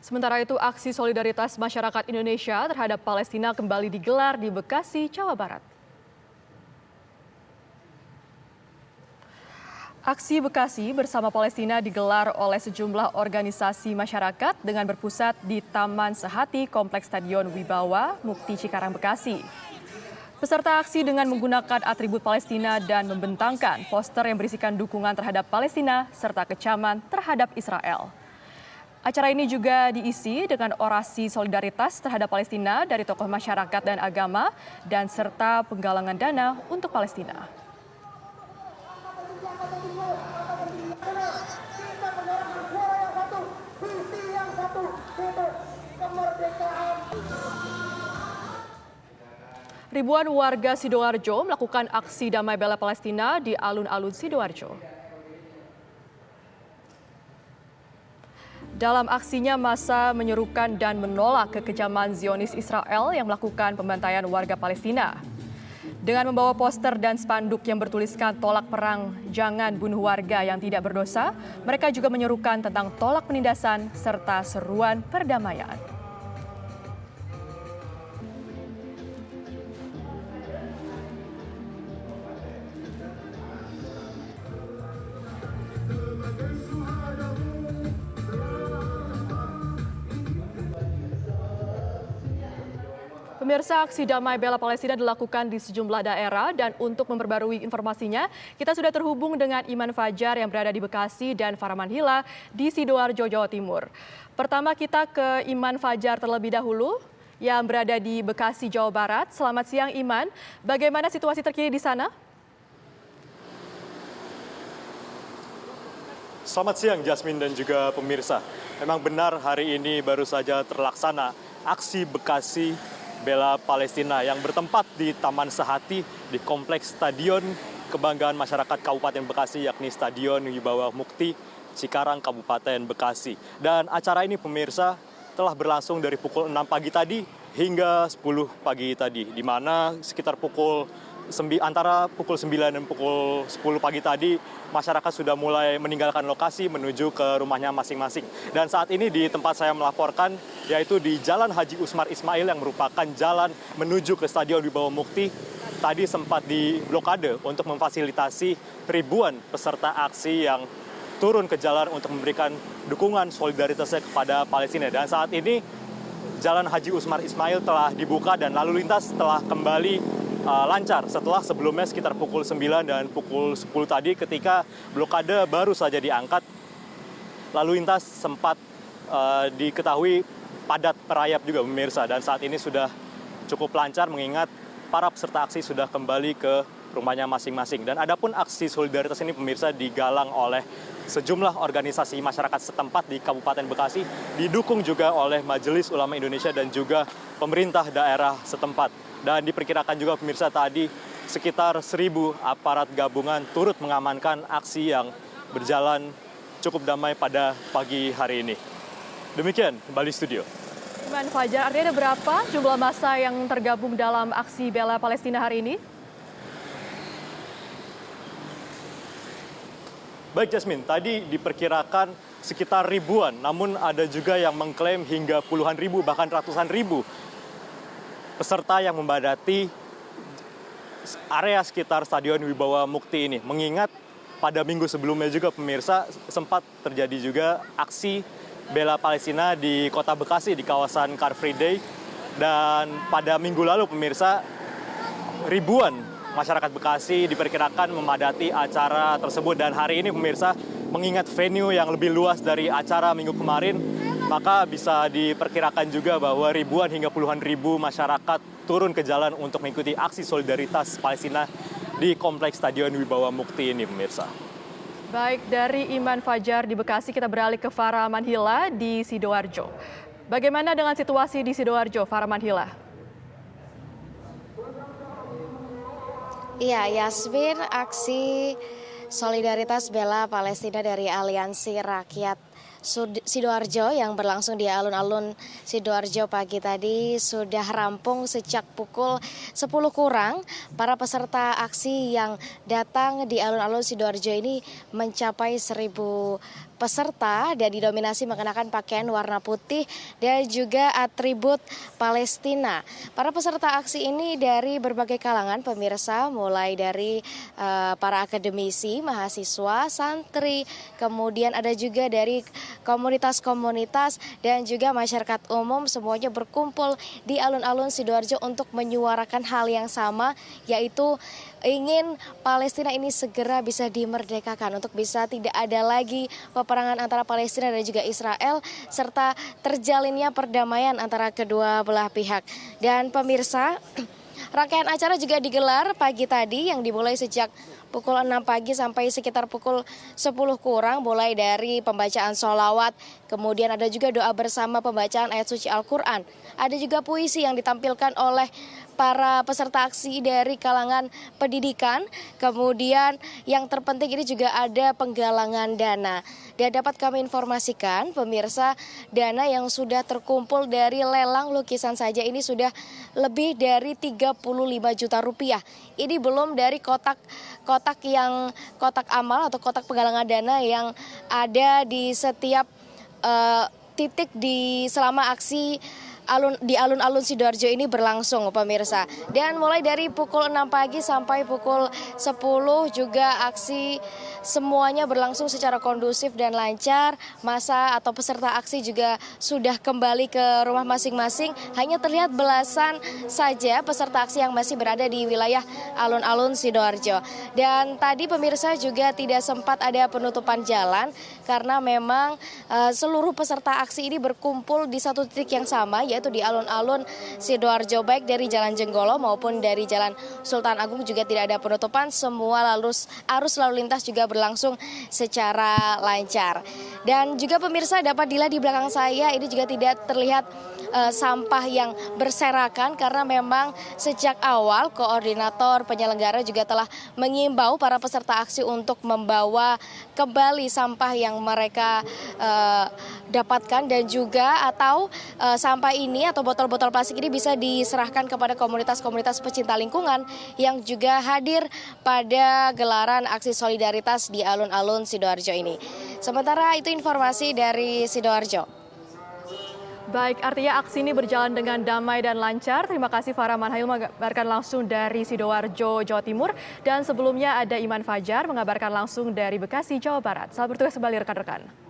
Sementara itu, aksi solidaritas masyarakat Indonesia terhadap Palestina kembali digelar di Bekasi, Jawa Barat. Aksi Bekasi bersama Palestina digelar oleh sejumlah organisasi masyarakat dengan berpusat di Taman Sehati Kompleks Stadion Wibawa, Mukti Cikarang, Bekasi. Peserta aksi dengan menggunakan atribut Palestina dan membentangkan poster yang berisikan dukungan terhadap Palestina serta kecaman terhadap Israel. Acara ini juga diisi dengan orasi solidaritas terhadap Palestina dari tokoh masyarakat dan agama dan serta penggalangan dana untuk Palestina. Ribuan warga Sidoarjo melakukan aksi damai bela Palestina di alun-alun Sidoarjo. Dalam aksinya, massa menyerukan dan menolak kekejaman Zionis Israel yang melakukan pembantaian warga Palestina. Dengan membawa poster dan spanduk yang bertuliskan tolak perang, jangan bunuh warga yang tidak berdosa, mereka juga menyerukan tentang tolak penindasan serta seruan perdamaian. Pemirsa, aksi damai bela Palestina dilakukan di sejumlah daerah dan untuk memperbarui informasinya, kita sudah terhubung dengan Iman Fajar yang berada di Bekasi dan Faraman Hila di Sidoarjo, Jawa Timur. Pertama kita ke Iman Fajar terlebih dahulu yang berada di Bekasi, Jawa Barat. Selamat siang Iman, bagaimana situasi terkini di sana? Selamat siang Jasmine dan juga pemirsa. Memang benar hari ini baru saja terlaksana aksi Bekasi Bela Palestina yang bertempat di Taman Sehati di Kompleks Stadion Kebanggaan Masyarakat Kabupaten Bekasi, yakni Stadion Wibawa Mukti Cikarang, Kabupaten Bekasi. Dan acara ini pemirsa telah berlangsung dari pukul 6 pagi tadi hingga 10 pagi tadi, di mana sekitar antara pukul 9 dan pukul 10 pagi tadi masyarakat sudah mulai meninggalkan lokasi menuju ke rumahnya masing-masing. Dan saat ini di tempat saya melaporkan, yaitu di Jalan Haji Usmar Ismail yang merupakan jalan menuju ke Stadion Wibawa Mukti, tadi sempat diblokade untuk memfasilitasi ribuan peserta aksi yang turun ke jalan untuk memberikan dukungan solidaritasnya kepada Palestina. Dan saat ini Jalan Haji Usmar Ismail telah dibuka dan lalu lintas telah kembali lancar setelah sebelumnya sekitar pukul 9 dan pukul 10 tadi ketika blokade baru saja diangkat. Lalu lintas sempat diketahui padat merayap juga pemirsa, dan saat ini sudah cukup lancar mengingat para peserta aksi sudah kembali ke rumahnya masing-masing. Dan adapun aksi solidaritas ini pemirsa digalang oleh sejumlah organisasi masyarakat setempat di Kabupaten Bekasi, didukung juga oleh Majelis Ulama Indonesia dan juga pemerintah daerah setempat. Dan diperkirakan juga pemirsa tadi sekitar 1.000 aparat gabungan turut mengamankan aksi yang berjalan cukup damai pada pagi hari ini. Demikian, kembali studio. Iman Fajar, artinya ada berapa jumlah massa yang tergabung dalam aksi bela Palestina hari ini? Baik Jasmine, tadi diperkirakan sekitar ribuan, namun ada juga yang mengklaim hingga puluhan ribu bahkan ratusan ribu peserta yang membadati area sekitar Stadion Wibawa Mukti ini. Mengingat pada minggu sebelumnya juga pemirsa sempat terjadi juga aksi bela Palestina di kota Bekasi di kawasan Car Free Day. Dan pada minggu lalu pemirsa ribuan masyarakat Bekasi diperkirakan memadati acara tersebut. Dan hari ini pemirsa mengingat venue yang lebih luas dari acara minggu kemarin, maka bisa diperkirakan juga bahwa ribuan hingga puluhan ribu masyarakat turun ke jalan untuk mengikuti aksi solidaritas Palestina di Kompleks Stadion Wibawa Mukti ini, pemirsa. Baik, dari Iman Fajar di Bekasi kita beralih ke Farah Manhila di Sidoarjo. Bagaimana dengan situasi di Sidoarjo, Farah Manhila? Iya, Yasmin, aksi solidaritas bela Palestina dari Aliansi Rakyat Sidoarjo yang berlangsung di alun-alun Sidoarjo pagi tadi sudah rampung sejak pukul 10 kurang. Para peserta aksi yang datang di alun-alun Sidoarjo ini mencapai 1.000 peserta dan didominasi mengenakan pakaian warna putih dan juga atribut Palestina. Para peserta aksi ini dari berbagai kalangan pemirsa, mulai dari para akademisi, mahasiswa, santri, kemudian ada juga dari komunitas-komunitas dan juga masyarakat umum, semuanya berkumpul di alun-alun Sidoarjo untuk menyuarakan hal yang sama, yaitu ingin Palestina ini segera bisa dimerdekakan, untuk bisa tidak ada lagi peperangan antara Palestina dan juga Israel, serta terjalinnya perdamaian antara kedua belah pihak. Dan pemirsa, rangkaian acara juga digelar pagi tadi yang dimulai sejak pukul 6 pagi sampai sekitar pukul 10 kurang, mulai dari pembacaan sholawat, kemudian ada juga doa bersama, pembacaan ayat suci Al-Quran. Ada juga puisi yang ditampilkan oleh para peserta aksi dari kalangan pendidikan, kemudian yang terpenting ini juga ada penggalangan dana. Dan dapat kami informasikan pemirsa, dana yang sudah terkumpul dari lelang lukisan saja ini sudah lebih dari 35 juta rupiah. Ini belum dari kotak amal atau kotak penggalangan dana yang ada di setiap titik selama aksi di alun-alun Sidoarjo ini berlangsung pemirsa. Dan mulai dari pukul 6 pagi sampai pukul 10 juga aksi semuanya berlangsung secara kondusif dan lancar. Masa atau peserta aksi juga sudah kembali ke rumah masing-masing. Hanya terlihat belasan saja peserta aksi yang masih berada di wilayah alun-alun Sidoarjo. Dan tadi pemirsa juga tidak sempat ada penutupan jalan karena memang seluruh peserta aksi ini berkumpul di satu titik yang sama, yaitu di alun-alun Sidoarjo, baik dari Jalan Jenggolo maupun dari Jalan Sultan Agung juga tidak ada penutupan. Semua arus lalu lintas juga berlangsung secara lancar. Dan juga pemirsa dapat dilihat di belakang saya ini juga tidak terlihat sampah yang berserakan karena memang sejak awal koordinator penyelenggara juga telah mengimbau para peserta aksi untuk membawa kembali sampah yang mereka dapatkan, dan juga atau sampah ini atau botol-botol plastik ini bisa diserahkan kepada komunitas-komunitas pecinta lingkungan yang juga hadir pada gelaran aksi solidaritas di alun-alun Sidoarjo ini. Sementara itu informasi dari Sidoarjo. Baik, artinya aksi ini berjalan dengan damai dan lancar. Terima kasih Farah Manhail mengabarkan langsung dari Sidoarjo, Jawa Timur. Dan sebelumnya ada Iman Fajar mengabarkan langsung dari Bekasi, Jawa Barat. Selamat bertugas kembali rekan-rekan.